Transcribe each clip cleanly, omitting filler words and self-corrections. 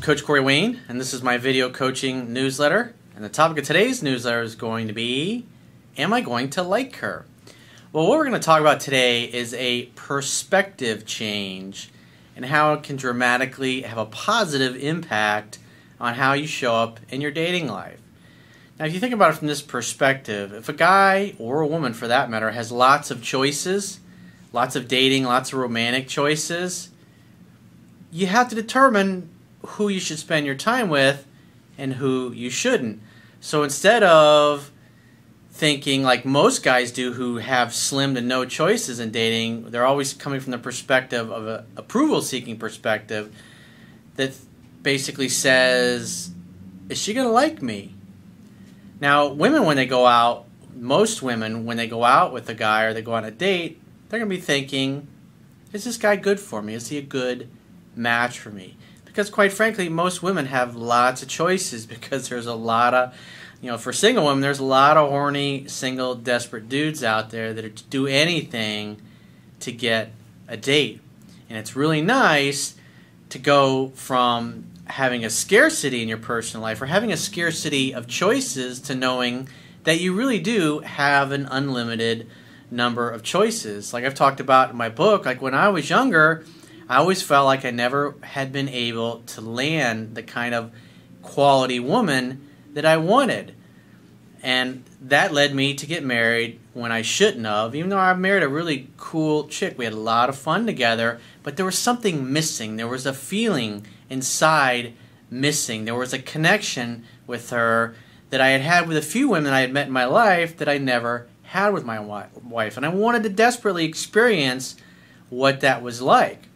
Coach Corey Wayne, and this is my video coaching newsletter. And the topic of today's newsletter is going to be, am I going to like her? Well, what we're going to talk about today is a perspective change and how it can dramatically have a positive impact on how you show up in your dating life. Now, if you think about it from this perspective, if a guy, or a woman for that matter, has lots of choices, lots of dating, lots of romantic choices, you have to determine who you should spend your time with and who you shouldn't. So instead of thinking like most guys do who have slim to no choices in dating, they're always coming from the perspective of an approval-seeking perspective that basically says, is she going to like me? Now, women when they go out, most women when they go out with a guy or they go on a date, they're going to be thinking, is this guy good for me? Is he a good match for me? Because quite frankly, most women have lots of choices because there's a lot of, for single women, there's a lot of horny, single, desperate dudes out there that do anything to get a date. And it's really nice to go from having a scarcity in your personal life or having a scarcity of choices to knowing that you really do have an unlimited number of choices. Like I've talked about in my book, like when I was younger, I always felt like I never had been able to land the kind of quality woman that I wanted. And that led me to get married when I shouldn't have, even though I married a really cool chick. We had a lot of fun together, but there was something missing. There was a feeling inside missing. There was a connection with her that I had with a few women I had met in my life that I never had with my wife. And I wanted to desperately experience what that was like.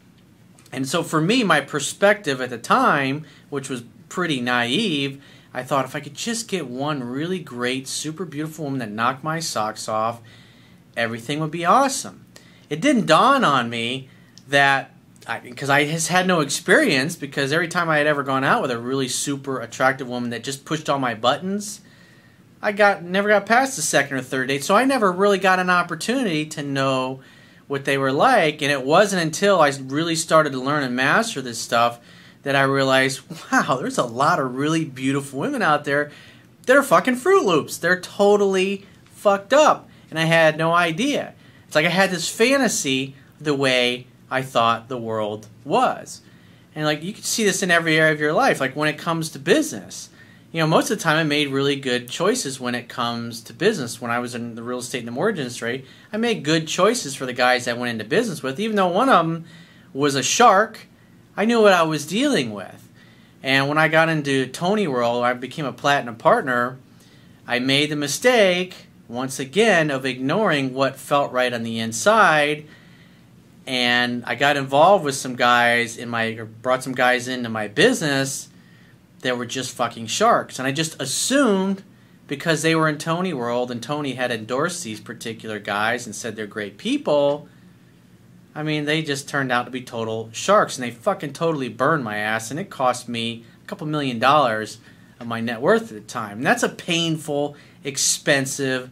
And so for me, my perspective at the time, which was pretty naive, I thought if I could just get one really great, super beautiful woman that knocked my socks off, everything would be awesome. It didn't dawn on me that, because I just had no experience, because every time I had ever gone out with a really super attractive woman that just pushed all my buttons, I never got past the second or third date, so I never really got an opportunity to know what they were like. And it wasn't until I really started to learn and master this stuff that I realized, wow, there's a lot of really beautiful women out there that are fucking Fruit Loops. They're totally fucked up, and I had no idea. It's like I had this fantasy the way I thought the world was. And like you can see this in every area of your life. Like when it comes to business, most of the time I made really good choices when it comes to business. When I was in the real estate and the mortgage industry, I made good choices for the guys I went into business with. Even though one of them was a shark, I knew what I was dealing with. And when I got into Tony World, I became a platinum partner, I made the mistake, once again, of ignoring what felt right on the inside. And I got involved with some guys brought some guys into my business that were just fucking sharks. And I just assumed because they were in Tony World and Tony had endorsed these particular guys and said they're great people, I mean, they just turned out to be total sharks. And they fucking totally burned my ass. And it cost me a couple $1 million of my net worth at the time. And that's a painful, expensive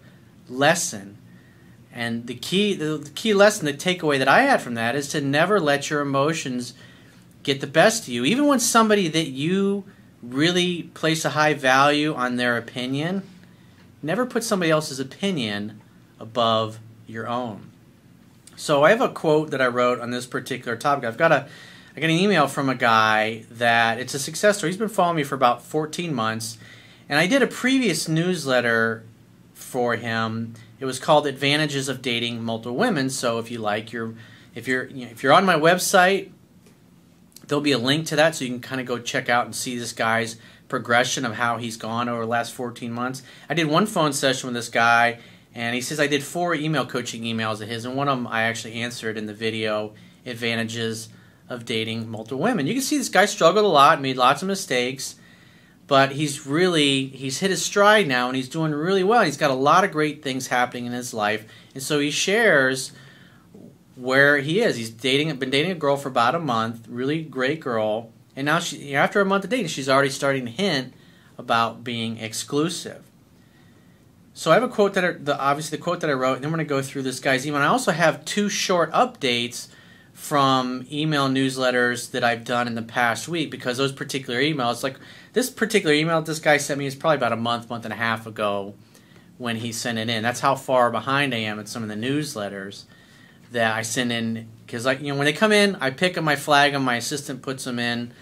lesson. And the key lesson, the takeaway that I had from that is to never let your emotions get the best of you. Even when somebody that you really place a high value on their opinion, never put somebody else's opinion above your own. So I have a quote that I wrote on this particular topic. I got an email from a guy that it's a success story. He's been following me for about 14 months, and I did a previous newsletter for him. It was called Advantages of Dating Multiple Women. So if you like, if you're on my website, there'll be a link to that so you can kind of go check out and see this guy's progression of how he's gone over the last 14 months. I did one phone session with this guy, and he says I did 4 email coaching emails of his, and one of them I actually answered in the video, Advantages of Dating Multiple Women. You can see this guy struggled a lot, made lots of mistakes, but he's hit his stride now, and he's doing really well. He's got a lot of great things happening in his life, and so he shares where he is. He's been dating a girl for about a month, really great girl, and now after a month of dating, she's already starting to hint about being exclusive. So I have a quote obviously the quote that I wrote, and then we're going to go through this guy's email. I also have 2 short updates from email newsletters that I've done in the past week, because those particular emails, like this particular email this guy sent me is probably about a month and a half ago when he sent it in. That's how far behind I am at some of the newsletters that I send in, because like, when they come in, I pick them, I flag them, my assistant puts them in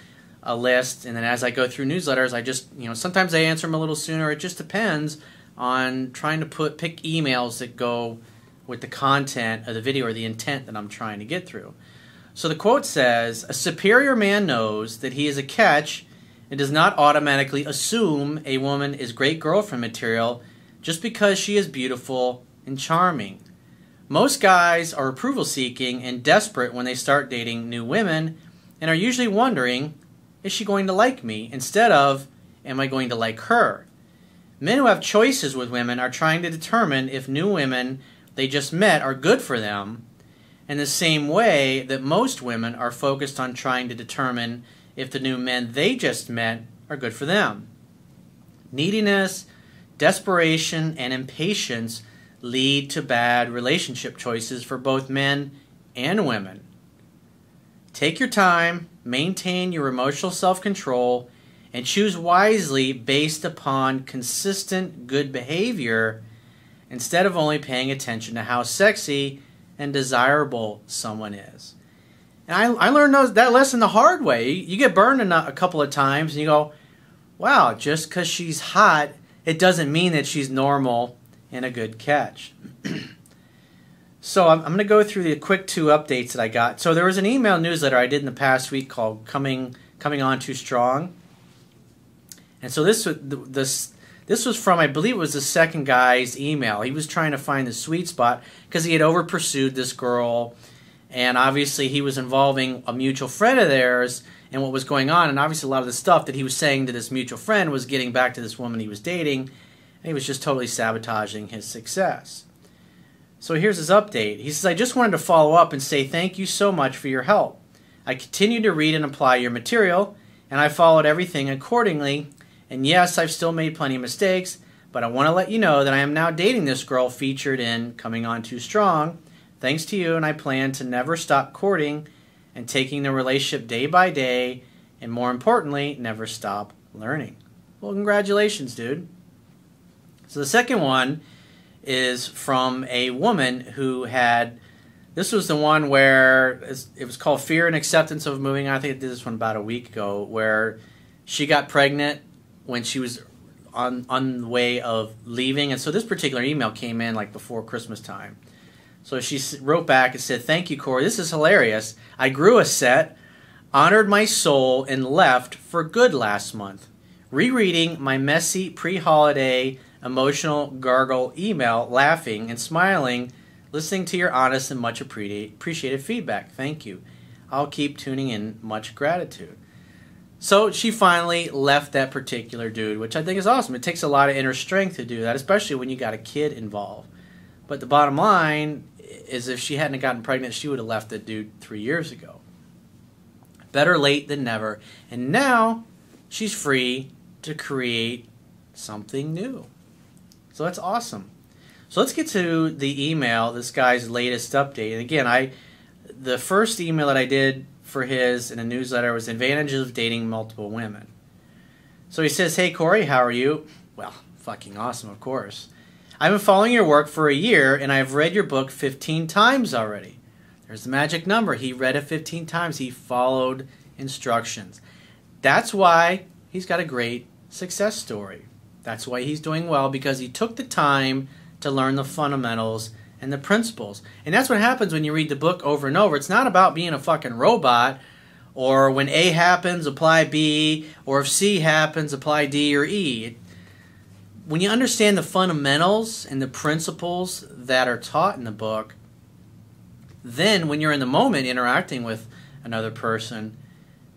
a list, and then as I go through newsletters, I just, sometimes I answer them a little sooner. It just depends on trying to pick emails that go with the content of the video or the intent that I'm trying to get through. So the quote says, "A superior man knows that he is a catch and does not automatically assume a woman is great girlfriend material just because she is beautiful and charming. Most guys are approval seeking and desperate when they start dating new women and are usually wondering, is she going to like me, instead of, am I going to like her? Men who have choices with women are trying to determine if new women they just met are good for them, in the same way that most women are focused on trying to determine if the new men they just met are good for them. Neediness, desperation, and impatience lead to bad relationship choices for both men and women. Take your time, maintain your emotional self-control, and choose wisely based upon consistent good behavior instead of only paying attention to how sexy and desirable someone is." And I learned that lesson the hard way. You get burned a couple of times and you go, wow, just because she's hot, it doesn't mean that she's normal and a good catch. So I'm going to go through the quick 2 updates that I got. So there was an email newsletter I did in the past week called Coming On Too Strong. And so this was from, I believe it was the second guy's email. He was trying to find the sweet spot because he had over-pursued this girl, and obviously he was involving a mutual friend of theirs and what was going on, and obviously a lot of the stuff that he was saying to this mutual friend was getting back to this woman he was dating, and he was just totally sabotaging his success. So here's his update. He says, "I just wanted to follow up and say thank you so much for your help. I continue to read and apply your material, and I followed everything accordingly. And yes, I've still made plenty of mistakes, but I want to let you know that I am now dating this girl featured in Coming On Too Strong, thanks to you, and I plan to never stop courting and taking the relationship day by day, and more importantly, never stop learning." Well, congratulations, dude. So the second one is from a woman who had, this was the one where it was called Fear and Acceptance of Moving On. I think I did this one about a week ago, where she got pregnant when she was on the way of leaving. And so this particular email came in like before Christmas time. So she wrote back and said, "Thank you, Corey. This is hilarious. I grew a set, honored my soul, and left for good last month. Rereading my messy pre-holiday emotional gargle email, laughing and smiling, listening to your honest and much appreciated feedback. Thank you. I'll keep tuning in. Much gratitude." So she finally left that particular dude, which I think is awesome. It takes a lot of inner strength to do that, especially when you got a kid involved. But the bottom line is, if she hadn't gotten pregnant, she would have left the dude 3 years ago. Better late than never. And now she's free to create something new. So that's awesome. So let's get to the email, this guy's latest update. And again, the first email that I did for his in a newsletter was Advantages of Dating Multiple Women. So he says, "Hey Corey, how are you?" Well, fucking awesome, of course. "I've been following your work for a year, and I've read your book 15 times already." There's the magic number. He read it 15 times. He followed instructions. That's why he's got a great success story. That's why he's doing well, because he took the time to learn the fundamentals and the principles. And that's what happens when you read the book over and over. It's not about being a fucking robot, or when A happens, apply B, or if C happens, apply D or E. When you understand the fundamentals and the principles that are taught in the book, then when you're in the moment interacting with another person,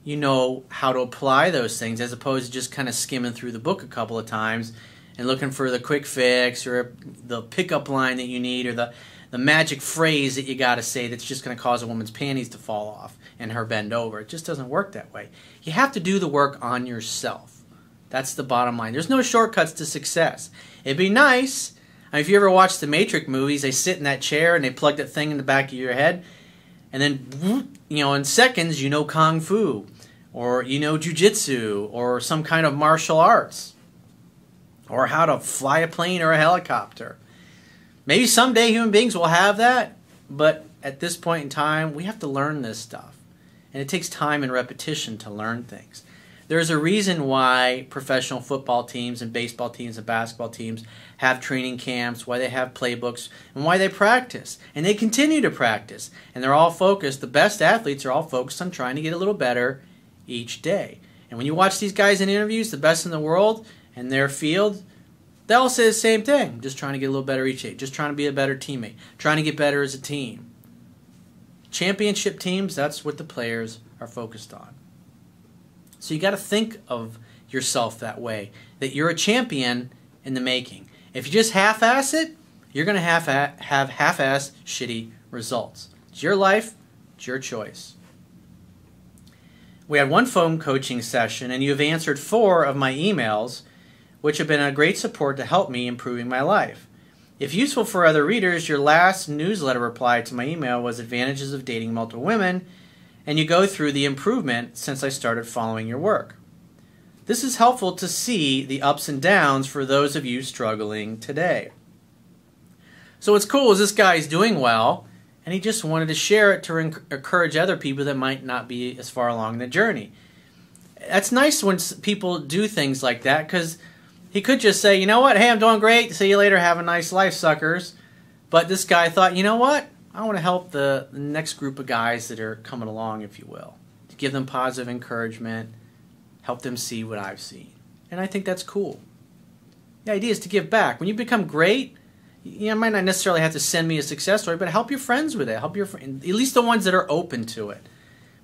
you know how to apply those things, as opposed to just kind of skimming through the book a couple of times and looking for the quick fix or the pickup line that you need, or the magic phrase that you got to say that's just going to cause a woman's panties to fall off and her bend over. It just doesn't work that way. You have to do the work on yourself. That's the bottom line. There's no shortcuts to success. It'd be nice. I mean, if you ever watch the Matrix movies, they sit in that chair and they plug that thing in the back of your head, And then, in seconds, you know Kung Fu, or you know Jiu-Jitsu, or some kind of martial arts, or how to fly a plane or a helicopter. Maybe someday human beings will have that, but at this point in time, we have to learn this stuff. And it takes time and repetition to learn things. There's a reason why professional football teams and baseball teams and basketball teams have training camps, why they have playbooks, and why they practice. And they continue to practice. And they're all focused, the best athletes are all focused on trying to get a little better each day. And when you watch these guys in interviews, the best in the world, in their field, they all say the same thing. Just trying to get a little better each day. Just trying to be a better teammate. Trying to get better as a team. Championship teams, that's what the players are focused on. So you got to think of yourself that way, that you're a champion in the making. If you just half-ass it, you're going to have half-ass shitty results. It's your life, it's your choice. We had one phone coaching session, and you have answered 4 of my emails, which have been a great support to help me improving my life. If useful for other readers, your last newsletter reply to my email was advantages of dating multiple women, and you go through the improvement since I started following your work. This is helpful to see the ups and downs for those of you struggling today. So what's cool is this guy's doing well, and he just wanted to share it to encourage other people that might not be as far along the journey. That's nice when people do things like that, because he could just say, you know what, hey, I'm doing great, see you later, have a nice life, suckers. But this guy thought, you know what, I want to help the next group of guys that are coming along, if you will, to give them positive encouragement, help them see what I've seen. And I think that's cool. The idea is to give back. When you become great, you might not necessarily have to send me a success story, but help your friends with it. Help your at least the ones that are open to it.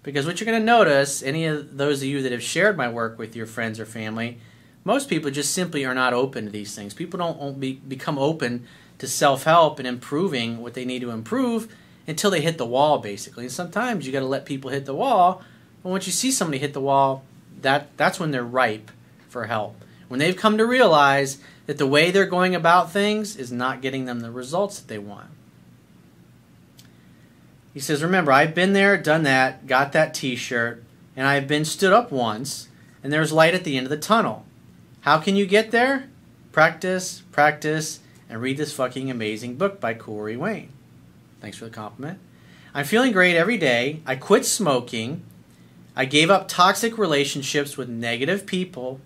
Because what you're going to notice, any of those of you that have shared my work with your friends or family, most people just simply are not open to these things. People don't become open to self-help and improving what they need to improve until they hit the wall, basically. And sometimes you got to let people hit the wall. And once you see somebody hit the wall, that's when they're ripe for help. When they've come to realize that the way they're going about things is not getting them the results that they want. He says, remember, I've been there, done that, got that t-shirt, and I've been stood up once, and there's light at the end of the tunnel. How can you get there? Practice, practice, and read this fucking amazing book by Corey Wayne. Thanks for the compliment. I'm feeling great every day. I quit smoking. I gave up toxic relationships with negative people.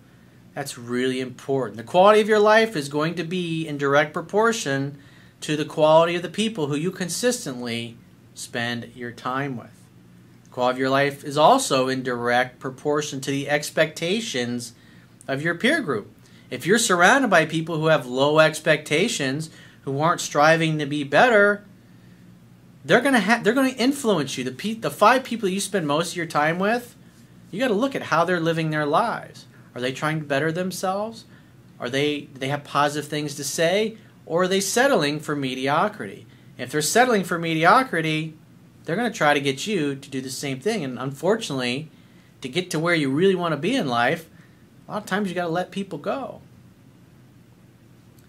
That's really important. The quality of your life is going to be in direct proportion to the quality of the people who you consistently spend your time with. The quality of your life is also in direct proportion to the expectations of your peer group. If you're surrounded by people who have low expectations, who aren't striving to be better, they're going to influence you. The 5 people you spend most of your time with, you got to look at how they're living their lives. Are they trying to better themselves? Do they have positive things to say? Or are they settling for mediocrity? If they're settling for mediocrity, they're going to try to get you to do the same thing. And unfortunately, to get to where you really want to be in life, a lot of times you got to let people go.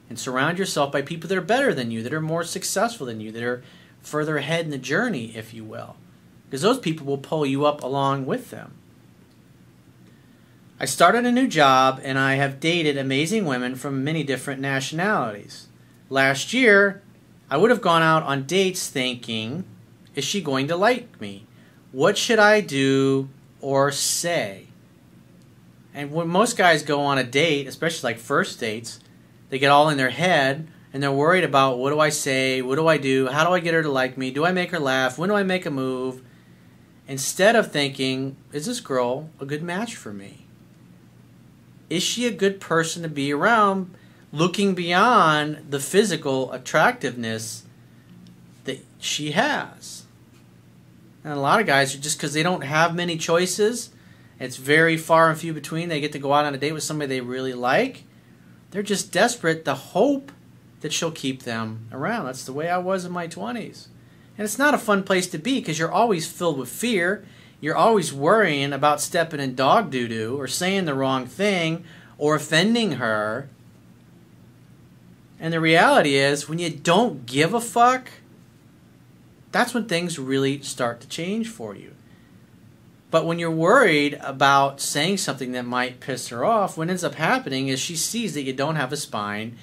And surround yourself by people that are better than you, that are more successful than you, that are further ahead in the journey, if you will. Because those people will pull you up along with them. I started a new job, and I have dated amazing women from many different nationalities. Last year, I would have gone out on dates thinking, is she going to like me? What should I do or say? And when most guys go on a date, especially like first dates, they get all in their head, and they're worried about, what do I say? What do I do? How do I get her to like me? Do I make her laugh? When do I make a move? Instead of thinking, is this girl a good match for me? Is she a good person to be around, looking beyond the physical attractiveness that she has? And a lot of guys, are just because they don't have many choices, it's very far and few between, they get to go out on a date with somebody they really like, they're just desperate to hope that she'll keep them around. That's the way I was in my 20s. And it's not a fun place to be because you're always filled with fear. You're always worrying about stepping in dog doo-doo or saying the wrong thing or offending her. And the reality is, when you don't give a fuck, that's when things really start to change for you. But when you're worried about saying something that might piss her off, what ends up happening is she sees that you don't have a spine,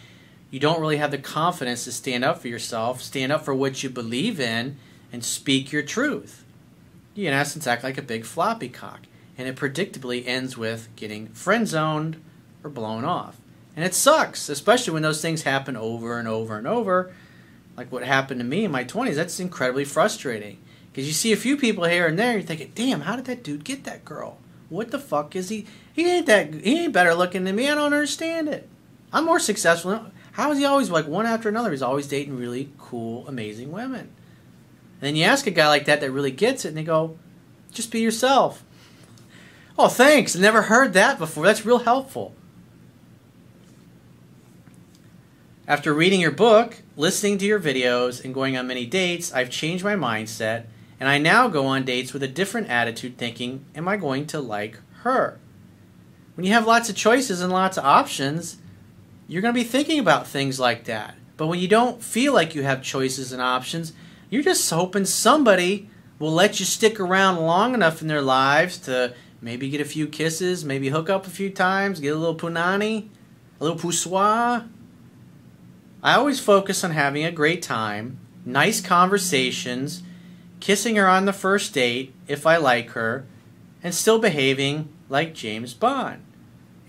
you don't really have the confidence to stand up for yourself, stand up for what you believe in, and speak your truth. You, in essence, act like a big floppy cock. And it predictably ends with getting friend-zoned or blown off. And it sucks, especially when those things happen over and over and over, like what happened to me in my 20s. That's incredibly frustrating. Because you see a few people here and there, you're thinking, damn, how did that dude get that girl? What the fuck is he? He ain't better looking than me. I don't understand it. I'm more successful. How is he always like one after another? He's always dating really cool, amazing women. And then you ask a guy like that really gets it, and they go, just be yourself. Oh, thanks. I never heard that before. That's real helpful. After reading your book, listening to your videos, and going on many dates, I've changed my mindset, and I now go on dates with a different attitude thinking, am I going to like her? When you have lots of choices and lots of options, you're going to be thinking about things like that. But when you don't feel like you have choices and options, you're just hoping somebody will let you stick around long enough in their lives to maybe get a few kisses, maybe hook up a few times, get a little punani, a little poussoir. I always focus on having a great time, nice conversations, kissing her on the first date if I like her, and still behaving like James Bond.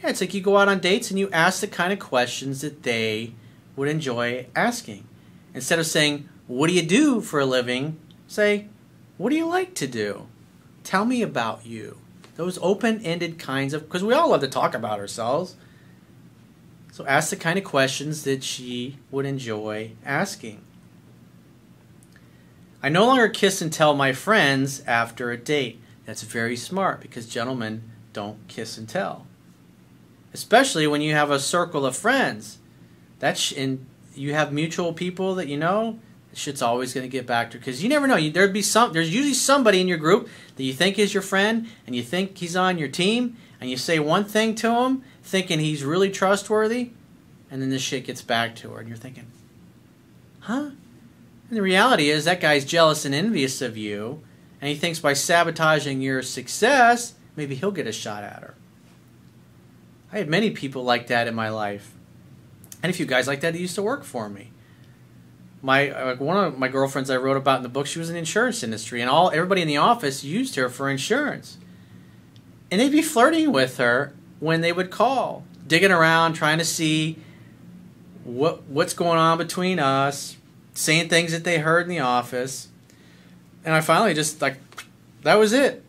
Yeah, it's like you go out on dates and you ask the kind of questions that they would enjoy asking. Instead of saying, what do you do for a living? Say, what do you like to do? Tell me about you. Those open-ended kinds of, because we all love to talk about ourselves. So ask the kind of questions that she would enjoy asking. I no longer kiss and tell my friends after a date. That's very smart because gentlemen don't kiss and tell. Especially when you have a circle of friends. And you have mutual people that you know, shit's always going to get back to, because you never know. There's usually somebody in your group that you think is your friend and you think he's on your team, and you say one thing to him thinking he's really trustworthy, and then this shit gets back to her and you're thinking, huh? And the reality is that guy's jealous and envious of you, and he thinks by sabotaging your success, maybe he'll get a shot at her. I had many people like that in my life. And a few guys like that that used to work for me. One of my girlfriends I wrote about in the book, she was in the insurance industry, and everybody in the office used her for insurance. And they'd be flirting with her when they would call, digging around, trying to see what's going on between us, saying things that they heard in the office. And I finally just, that was it.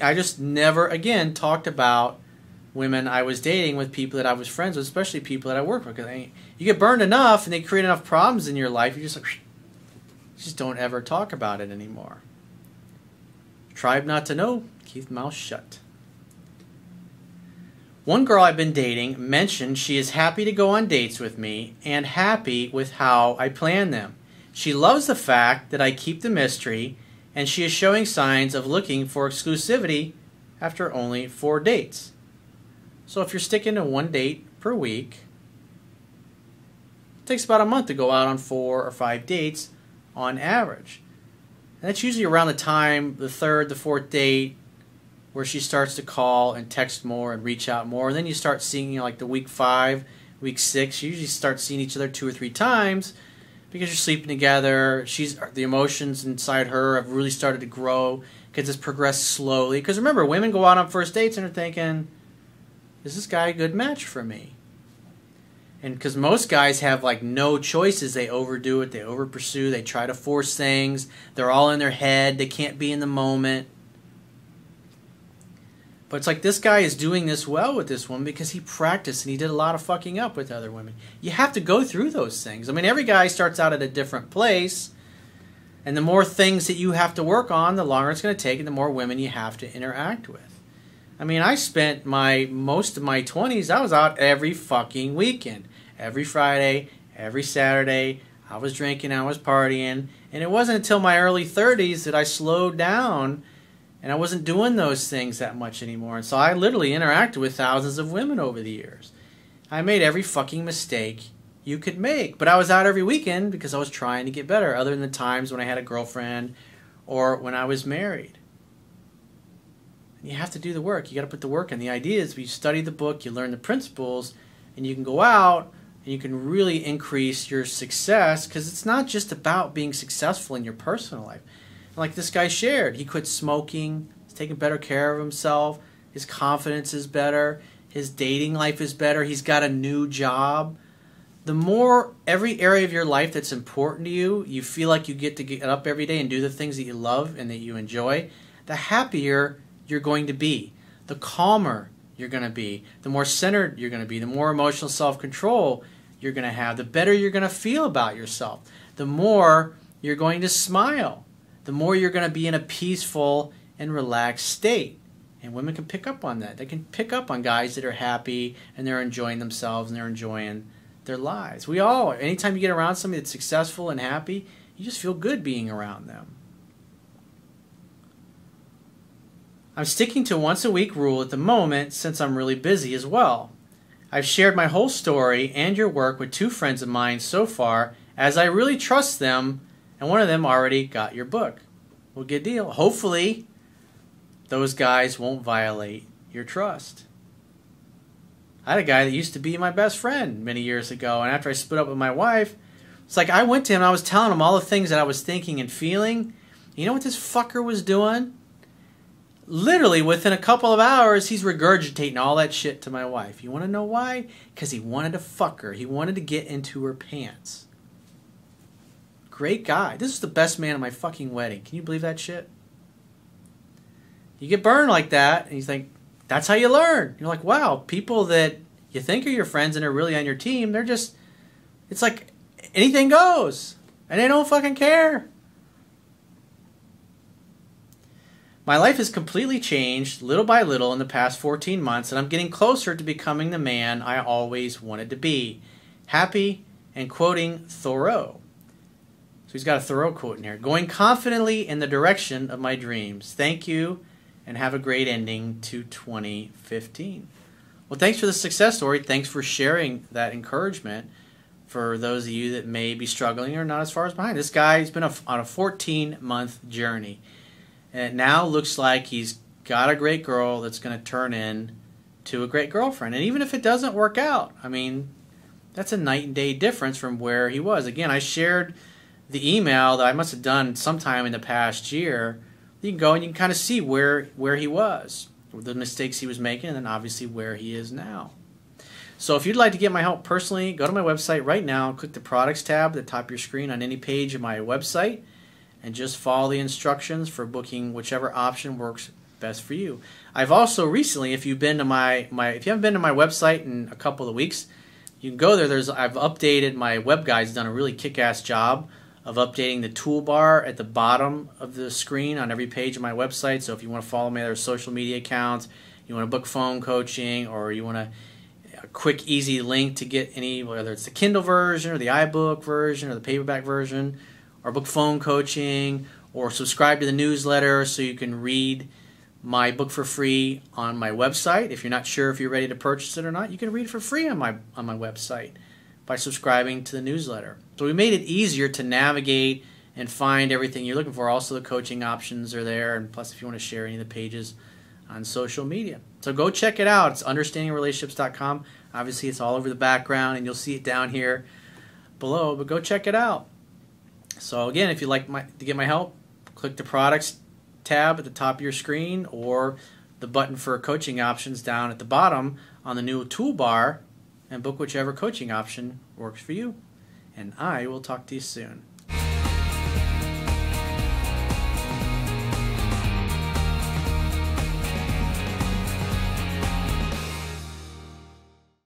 I just never again talked about women I was dating with people that I was friends with, especially people that I work with. Because you get burned enough and they create enough problems in your life, you just don't ever talk about it anymore. Tribe not to know, keep mouth shut. One girl I've been dating mentioned she is happy to go on dates with me and happy with how I plan them. She loves the fact that I keep the mystery, and she is showing signs of looking for exclusivity after only 4 dates. So if you're sticking to 1 date per week, it takes about a month to go out on 4 or 5 dates on average. And that's usually around the time, the 3rd, the 4th date, where she starts to call and text more and reach out more. And then you start seeing, like the week 5, week 6, you usually start seeing each other 2 or 3 times because you're sleeping together. The emotions inside her have really started to grow because it's progressed slowly. Because remember, women go out on first dates and are thinking, is this guy a good match for me? And because most guys have no choices, they overdo it, they overpursue, they try to force things, they're all in their head, they can't be in the moment. But it's like this guy is doing this well with this woman because he practiced and he did a lot of fucking up with other women. You have to go through those things. I mean, every guy starts out at a different place, and the more things that you have to work on, the longer it's going to take and the more women you have to interact with. I mean, I spent most of my 20s, I was out every fucking weekend. Every Friday, every Saturday, I was drinking, I was partying. And it wasn't until my early 30s that I slowed down and I wasn't doing those things that much anymore. And so I literally interacted with thousands of women over the years. I made every fucking mistake you could make. But I was out every weekend because I was trying to get better, other than the times when I had a girlfriend or when I was married. You have to do the work. You got to put the work in. The idea is you study the book, you learn the principles, and you can go out and you can really increase your success, because it's not just about being successful in your personal life. Like this guy shared, he quit smoking, he's taking better care of himself, his confidence is better, his dating life is better, he's got a new job. The more every area of your life that's important to you, you feel like you get to get up every day and do the things that you love and that you enjoy, the happier you're going to be, the calmer you're going to be, the more centered you're going to be, the more emotional self-control you're going to have, the better you're going to feel about yourself, the more you're going to smile, the more you're going to be in a peaceful and relaxed state. And women can pick up on that. They can pick up on guys that are happy and they're enjoying themselves and they're enjoying their lives. We all, anytime you get around somebody that's successful and happy, you just feel good being around them. I'm sticking to once a week rule at the moment since I'm really busy as well. I've shared my whole story and your work with 2 friends of mine so far, as I really trust them, and one of them already got your book. Well, good deal. Hopefully, those guys won't violate your trust. I had a guy that used to be my best friend many years ago, and after I split up with my wife, it's like I went to him and I was telling him all the things that I was thinking and feeling. You know what this fucker was doing? Literally, within a couple of hours, he's regurgitating all that shit to my wife. You want to know why? Because he wanted to fuck her. He wanted to get into her pants. Great guy. This is the best man at my fucking wedding. Can you believe that shit? You get burned like that, and you think, that's how you learn. You're like, wow, people that you think are your friends and are really on your team, they're just, it's like anything goes. And they don't fucking care. My life has completely changed little by little in the past 14 months, and I'm getting closer to becoming the man I always wanted to be. Happy and quoting Thoreau. So he's got a Thoreau quote in here. Going confidently in the direction of my dreams. Thank you, and have a great ending to 2015. Well, thanks for the success story. Thanks for sharing that encouragement for those of you that may be struggling or not as far as behind. This guy's been on a 14-month journey. And it now looks like he's got a great girl that's going to turn into a great girlfriend. And even if it doesn't work out, I mean, that's a night and day difference from where he was. Again, I shared the email that I must have done sometime in the past year. You can go and you can kind of see where he was, the mistakes he was making, and then obviously where he is now. So if you'd like to get my help personally, go to my website right now, click the products tab at the top of your screen on any page of my website, and just follow the instructions for booking whichever option works best for you. I've also recently, if you've been to if you haven't been to my website in a couple of weeks, you can go there. I've updated my web guide's done a really kick-ass job of updating the toolbar at the bottom of the screen on every page of my website. So if you want to follow me, there's social media accounts, you want to book phone coaching, or you want a quick, easy link to get any, whether it's the Kindle version or the iBook version or the paperback version, or book phone coaching, or subscribe to the newsletter so you can read my book for free on my website. If you're not sure if you're ready to purchase it or not, you can read it for free on my website by subscribing to the newsletter. So we made it easier to navigate and find everything you're looking for. Also, the coaching options are there, and plus if you want to share any of the pages on social media. So go check it out. It's understandingrelationships.com. Obviously, it's all over the background, and you'll see it down here below, but go check it out. So again, if you'd like to get my help, click the products tab at the top of your screen, or the button for coaching options down at the bottom on the new toolbar, and book whichever coaching option works for you. And I will talk to you soon.